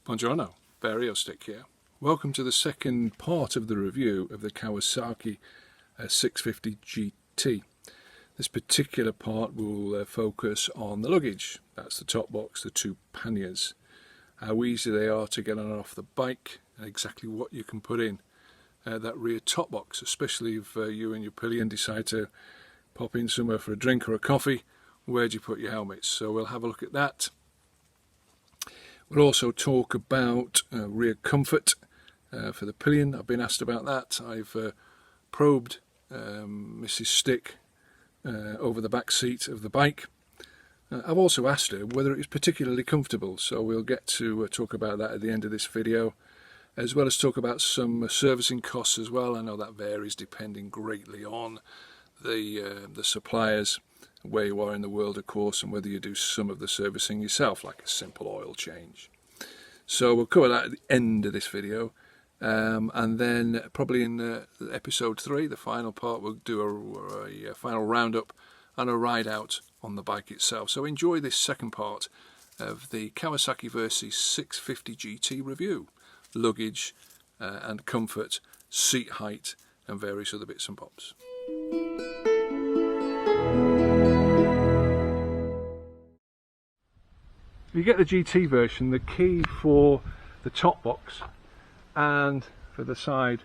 Buongiorno, Vario Stick here. Welcome to the second part of the review of the Kawasaki 650 GT. This particular part will focus on the luggage. That's the top box, the two panniers, how easy they are to get on and off the bike, and exactly what you can put in that rear top box, especially if you and your pillion decide to pop in somewhere for a drink or a coffee. Where do you put your helmets? So we'll have a look at that. We'll also talk about rear comfort for the pillion. I've been asked about that. I've probed Mrs. Stick over the back seat of the bike. I've also asked her whether it is particularly comfortable, so we'll get to talk about that at the end of this video, as well as talk about some servicing costs as well. I know that varies depending greatly on the suppliers, where you are in the world of course, and whether you do some of the servicing yourself, like a simple oil change. So we'll cover that at the end of this video, and then probably in episode 3, the final part, we'll do a final roundup and a ride out on the bike itself. So enjoy this second part of the Kawasaki Versys 650 GT review: luggage and comfort, seat height and various other bits and bobs. If you get the GT version, the key for the top box and for the side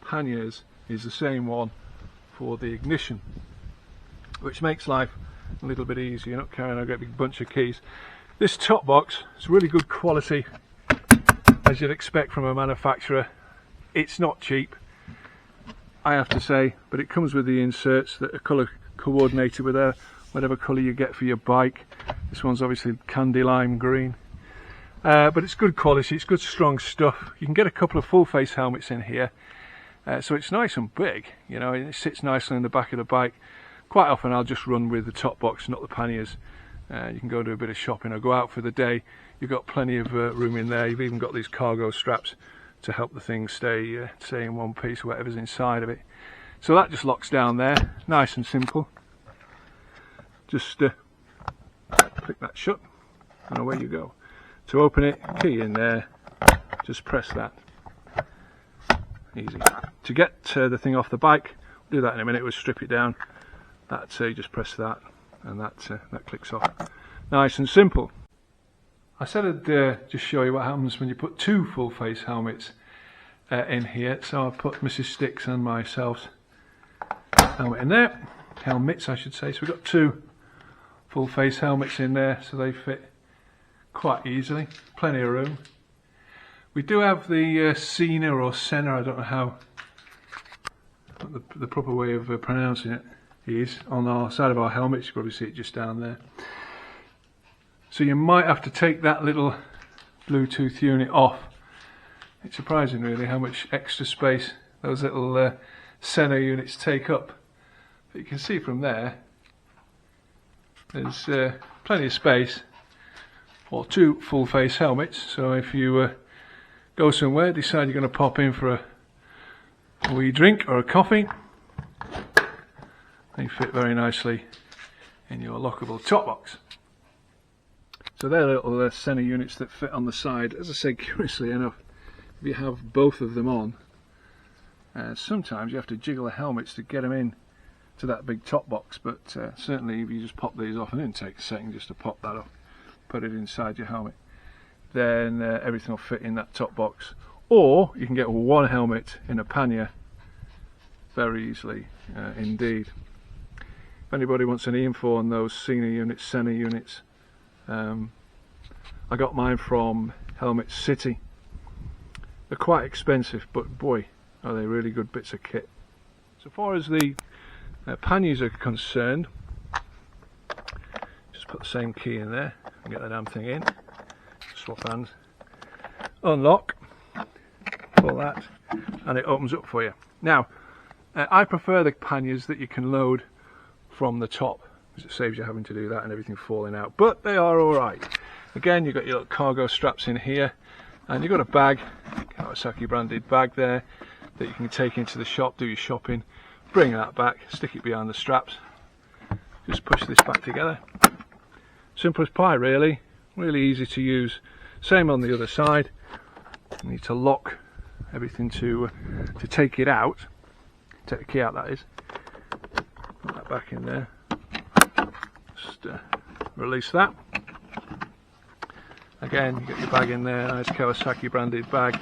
panniers is the same one for the ignition, which makes life a little bit easier. You're not carrying a great big bunch of keys. This top box is really good quality, as you'd expect from a manufacturer. It's not cheap, I have to say, but it comes with the inserts that are colour coordinated with whatever colour you get for your bike. This one's obviously candy lime green, but it's good quality, it's good strong stuff. You can get a couple of full face helmets in here, so it's nice and big, you know, it sits nicely in the back of the bike. Quite often I'll just run with the top box, not the panniers. You can go do a bit of shopping or go out for the day. You've got plenty of room in there. You've even got these cargo straps to help the thing stay in one piece, whatever's inside of it. So that just locks down there, nice and simple. Just click that shut and away you go. To open it, key in there, just press that. Easy. To get the thing off the bike, we'll do that in a minute. We'll strip it down. That you just press that and that clicks off. Nice and simple. I said I'd just show you what happens when you put two full face helmets in here. So I've put Mrs. Stick's and myself's helmet in there. Helmets I should say. So we've got two full face helmets in there, so they fit quite easily, plenty of room. We do have the Sena or Senna, I don't know how the proper way of pronouncing it is, on our side of our helmets. You probably see it just down there. So you might have to take that little Bluetooth unit off. It's surprising really how much extra space those little Senna units take up. But you can see from there, there's plenty of space for two full face helmets. So if you go somewhere, decide you're going to pop in for a wee drink or a coffee, they fit very nicely in your lockable top box. So they're little Senna units that fit on the side. As I say, curiously enough, if you have both of them on, sometimes you have to jiggle the helmets to get them in to that big top box, but certainly if you just pop these off, and then take a second just to pop that off, put it inside your helmet, then everything will fit in that top box. Or you can get one helmet in a pannier very easily indeed. If anybody wants any info on those Senna units, I got mine from Helmet City. They're quite expensive, but boy are they really good bits of kit. So far as the panniers are concerned, just put the same key in there and get the damn thing in. Swap hands, unlock, pull that, and it opens up for you. Now, I prefer the panniers that you can load from the top, because it saves you having to do that and everything falling out, but they are alright. Again, you've got your little cargo straps in here, and you've got a bag, Kawasaki branded bag there, that you can take into the shop, do your shopping, bring that back, stick it behind the straps, just push this back together. Simple as pie really, really easy to use. Same on the other side. You need to lock everything to take it out. Take the key out, that is. Put that back in there. Just release that. Again, you get your bag in there, nice Kawasaki branded bag,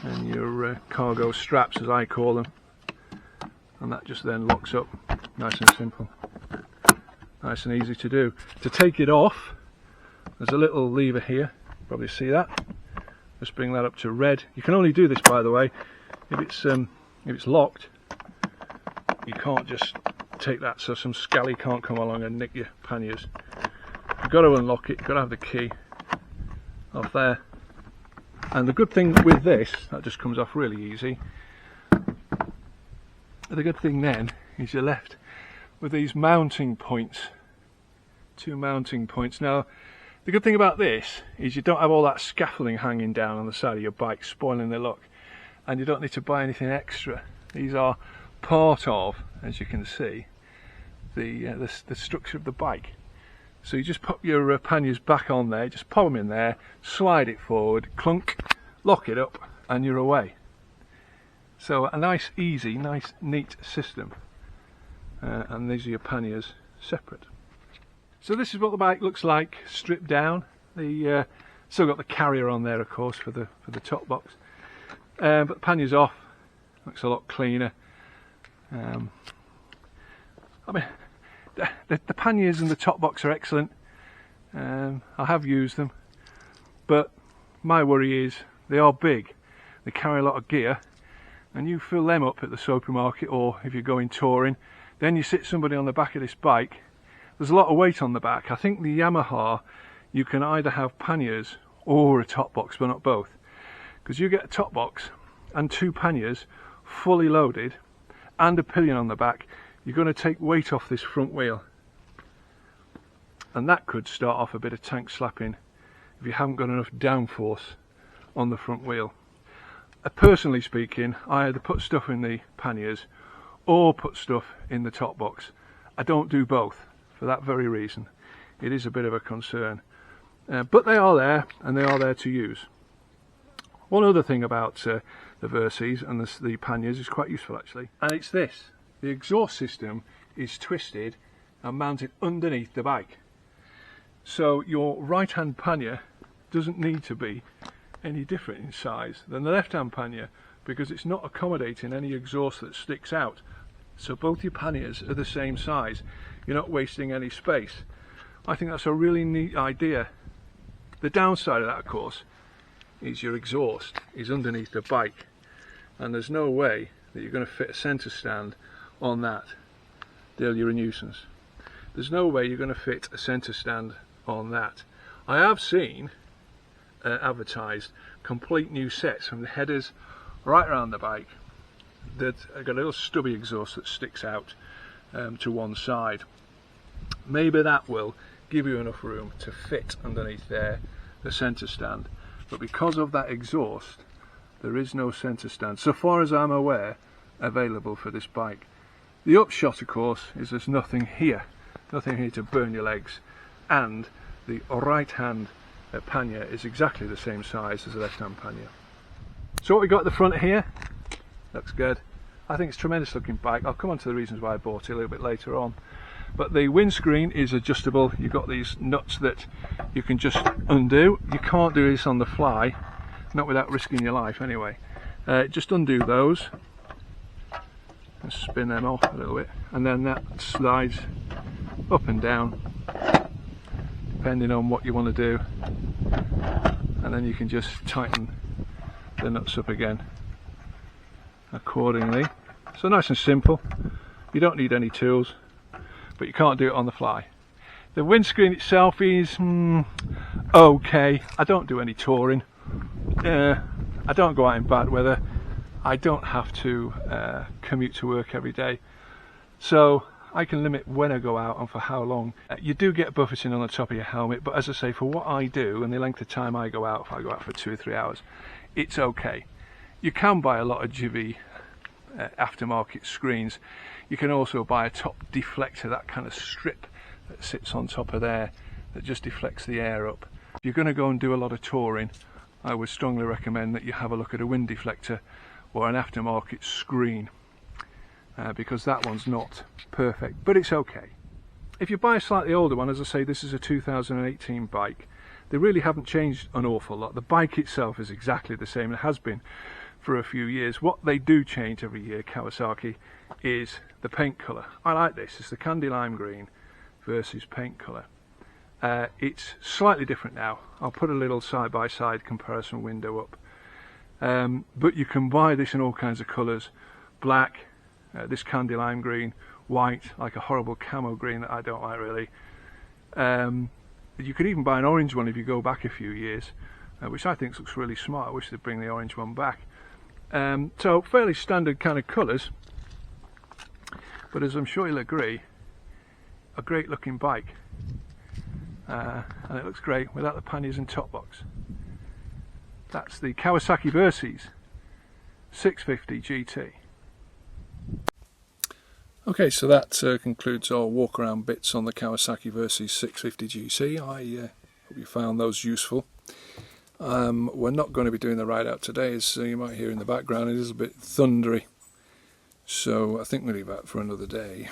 and your cargo straps, as I call them, and that just then locks up, nice and simple, nice and easy to do. To take it off, there's a little lever here, probably see that. Just bring that up to red. You can only do this, by the way, if it's locked. You can't just take that so some scally can't come along and nick your panniers. You've got to unlock it, you've got to have the key off there. And the good thing with this, that just comes off really easy. The good thing then is you're left with these mounting points, 2 mounting points. Now the good thing about this is you don't have all that scaffolding hanging down on the side of your bike spoiling the look, and you don't need to buy anything extra. These are part of, as you can see, the structure of the bike. So you just pop your panniers back on there, just pop them in there, slide it forward, clunk, lock it up, and you're away. So a nice, easy, nice, neat system. And these are your panniers separate. So this is what the bike looks like stripped down. The still got the carrier on there, of course, for the top box. But the panniers off, looks a lot cleaner. I mean, the panniers and the top box are excellent. I have used them, but my worry is they are big. They carry a lot of gear, and you fill them up at the supermarket, or if you're going touring, then you sit somebody on the back of this bike. There's a lot of weight on the back. I think the Yamaha, you can either have panniers or a top box, but not both, because you get a top box and 2 panniers fully loaded and a pillion on the back. You're going to take weight off this front wheel, and that could start off a bit of tank slapping if you haven't got enough downforce on the front wheel. Personally speaking, I either put stuff in the panniers or put stuff in the top box. I don't do both for that very reason. It is a bit of a concern, but they are there, and they are there to use. One other thing about the Versys and the panniers is quite useful actually, and it's this. The exhaust system is twisted and mounted underneath the bike. So your right hand pannier doesn't need to be any different in size than the left hand pannier, because it's not accommodating any exhaust that sticks out. So both your panniers are the same size. You're not wasting any space. I think that's a really neat idea. The downside of that, of course, is your exhaust is underneath the bike, and there's no way that you're going to fit a centre stand on that. Dale, you're a nuisance. There's no way you're going to fit a centre stand on that. I have seen advertised complete new sets from the headers right around the bike that have got a little stubby exhaust that sticks out to one side. Maybe that will give you enough room to fit underneath there the centre stand, but because of that exhaust there is no centre stand, so far as I'm aware, available for this bike. The upshot, of course, is there's nothing here to burn your legs, and the right hand pannier is exactly the same size as the left hand pannier. So what we got at the front here looks good. I think it's a tremendous looking bike. I'll come on to the reasons why I bought it a little bit later on. But the windscreen is adjustable. You've got these nuts that you can just undo. You can't do this on the fly, not without risking your life anyway. Just undo those and spin them off a little bit, and then that slides up and down depending on what you want to do, and then you can just tighten the nuts up again accordingly. So nice and simple. You don't need any tools, but you can't do it on the fly. The windscreen itself is okay. I don't do any touring. I don't go out in bad weather. I don't have to commute to work every day, so I can limit when I go out and for how long. You do get buffeting on the top of your helmet, but as I say, for what I do and the length of time I go out, if I go out for 2 or 3 hours, it's okay. You can buy a lot of jivvy aftermarket screens. You can also buy a top deflector, that kind of strip that sits on top of there that just deflects the air up. If you're going to go and do a lot of touring, I would strongly recommend that you have a look at a wind deflector or an aftermarket screen, because that one's not perfect, but it's okay. If you buy a slightly older one, as I say, this is a 2018 bike, they really haven't changed an awful lot. The bike itself is exactly the same, it has been for a few years. What they do change every year, Kawasaki, is the paint colour. I like this, it's the candy lime green Versys paint colour. It's slightly different now. I'll put a little side-by-side comparison window up. But you can buy this in all kinds of colours. Black, this candy lime green, white, like a horrible camo green that I don't like really. You could even buy an orange one if you go back a few years, which I think looks really smart. I wish they'd bring the orange one back. So fairly standard kind of colours, but as I'm sure you'll agree, a great looking bike. And it looks great without the panniers and top box. That's the Kawasaki Versys 650 GT. Okay, so that concludes our walk around bits on the Kawasaki Versys 650 GT. I hope you found those useful. We're not going to be doing the ride out today, as you might hear in the background. It is a bit thundery, so I think we'll leave that for another day.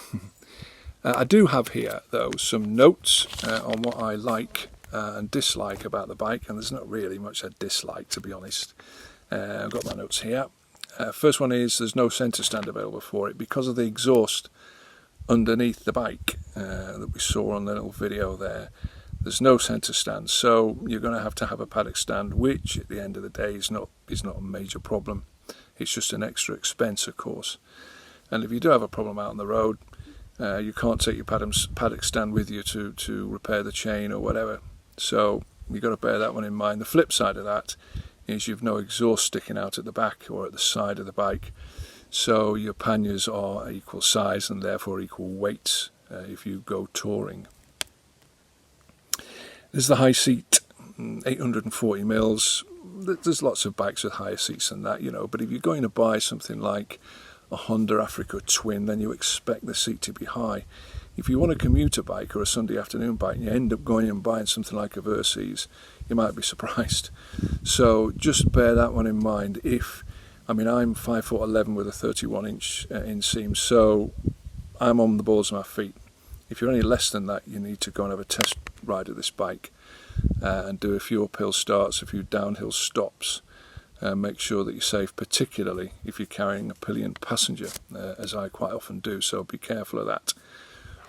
I do have here, though, some notes on what I like and dislike about the bike, and there's not really much I dislike, to be honest. I've got my notes here. First one is there's no centre stand available for it because of the exhaust underneath the bike that we saw on the little video there. There's no centre stand, so you're going to have a paddock stand, which at the end of the day is not a major problem. It's just an extra expense, of course. And if you do have a problem out on the road, you can't take your paddock stand with you to repair the chain or whatever. So you've got to bear that one in mind. The flip side of that is you've no exhaust sticking out at the back or at the side of the bike. So your panniers are equal size and therefore equal weights if you go touring. There's the high seat, 840 mils. There's lots of bikes with higher seats than that, you know, but if you're going to buy something like a Honda Africa Twin, then you expect the seat to be high. If you want a commuter bike or a Sunday afternoon bike and you end up going and buying something like a Versys, you might be surprised. So just bear that one in mind. I'm 5'11" with a 31-inch inseam, so I'm on the balls of my feet. If you're any less than that, you need to go and have a test ride of this bike and do a few uphill starts, a few downhill stops. Make sure that you're safe, particularly if you're carrying a pillion passenger, as I quite often do, so be careful of that.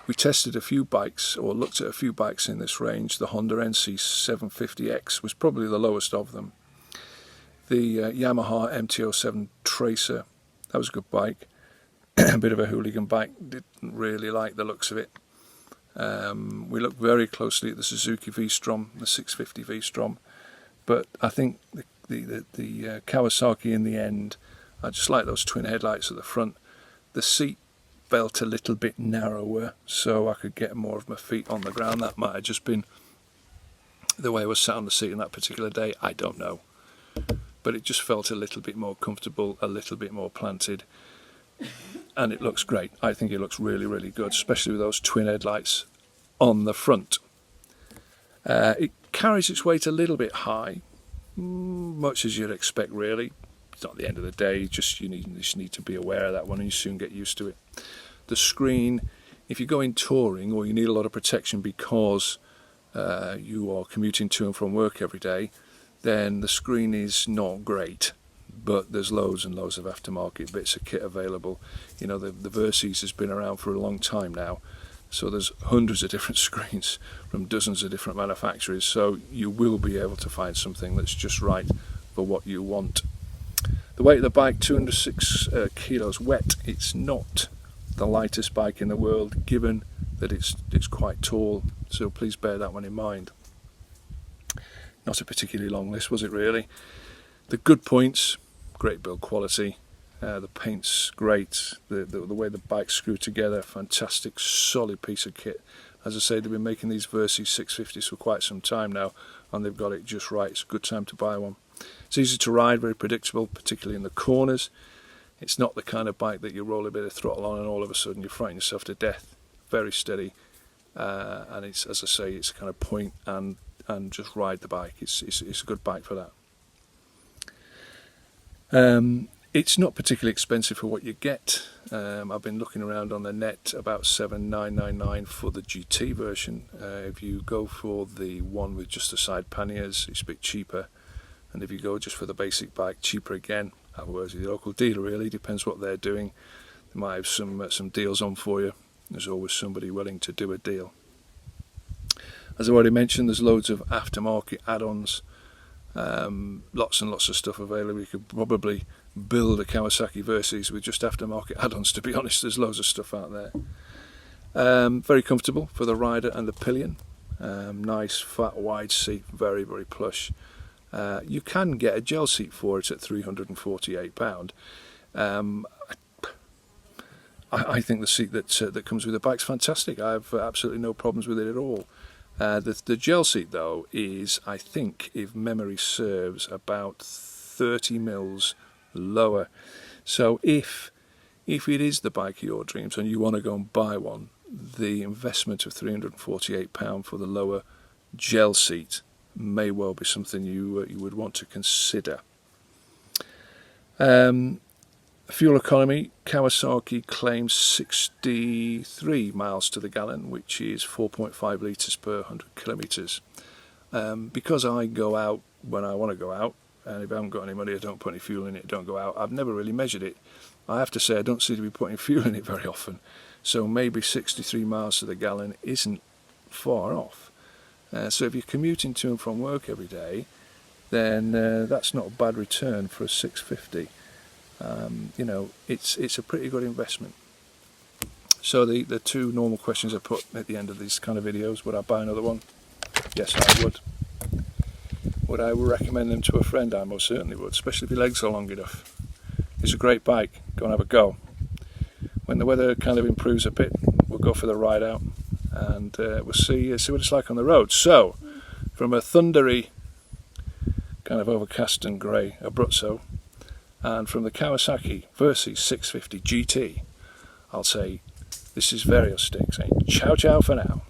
We tested a few bikes, or looked at a few bikes in this range. The Honda NC 750X was probably the lowest of them. The Yamaha MT-07 Tracer, that was a good bike. A bit of a hooligan bike, didn't really like the looks of it. We looked very closely at the Suzuki V-Strom, the 650 V-Strom, but I think the Kawasaki in the end, I just like those twin headlights at the front. The seat felt a little bit narrower, so I could get more of my feet on the ground. That might have just been the way I was sat on the seat on that particular day, I don't know. But it just felt a little bit more comfortable, a little bit more planted, and it looks great. I think it looks really, really good, especially with those twin headlights on the front. It carries its weight a little bit high, much as you'd expect really. It's not the end of the day, you just need to be aware of that one and you soon get used to it. The screen, if you're going touring or you need a lot of protection because you are commuting to and from work every day, then the screen is not great, but there's loads and loads of aftermarket bits of kit available. You know, the Versys has been around for a long time now, so there's hundreds of different screens from dozens of different manufacturers, so you will be able to find something that's just right for what you want. The weight of the bike, 206 kilos wet. It's not the lightest bike in the world, given that it's quite tall, so please bear that one in mind. Not a particularly long list, was it really? The good points, great build quality, the paint's great, the way the bike's screwed together, fantastic, solid piece of kit. As I say, they've been making these Versys 650s for quite some time now, and they've got it just right. It's a good time to buy one. It's easy to ride, very predictable, particularly in the corners. It's not the kind of bike that you roll a bit of throttle on and all of a sudden you frighten yourself to death. Very steady, and it's, as I say, it's kind of point and just ride the bike. It's a good bike for that. It's not particularly expensive for what you get. I've been looking around on the net, about $7,999 for the GT version. If you go for the one with just the side panniers, it's a bit cheaper. And if you go just for the basic bike, cheaper again. Otherwise, the local dealer really depends what they're doing. They might have some deals on for you. There's always somebody willing to do a deal. As I already mentioned, there's loads of aftermarket add-ons. Lots and lots of stuff available. You could probably build a Kawasaki Versys with just aftermarket add-ons, to be honest. There's loads of stuff out there. Very comfortable for the rider and the pillion. Nice fat wide seat, very plush. You can get a gel seat for it at £348. I think the seat that comes with the bike's fantastic. I have absolutely no problems with it at all. The gel seat though is, I think, if memory serves, about 30 mils lower. So if it is the bike of your dreams and you want to go and buy one, the investment of £348 for the lower gel seat may well be something you would want to consider. Fuel economy, Kawasaki claims 63 miles to the gallon, which is 4.5 litres per 100 kilometres. Because I go out when I want to go out, and if I haven't got any money, I don't put any fuel in it, don't go out. I've never really measured it. I have to say I don't seem to be putting fuel in it very often. So maybe 63 miles to the gallon isn't far off. So if you're commuting to and from work every day, then that's not a bad return for a 650. You know, it's a pretty good investment. So the two normal questions I put at the end of these kind of videos: would I buy another one? Yes, I would. Would I recommend them to a friend? I most certainly would, especially if your legs are long enough. It's a great bike. Go and have a go. When the weather kind of improves a bit, we'll go for the ride out, and we'll see what it's like on the road. So, from a thundery, kind of overcast and grey ABRUZZO, and from the Kawasaki Versys 650 GT, I'll say this is Versys saying ciao ciao for now.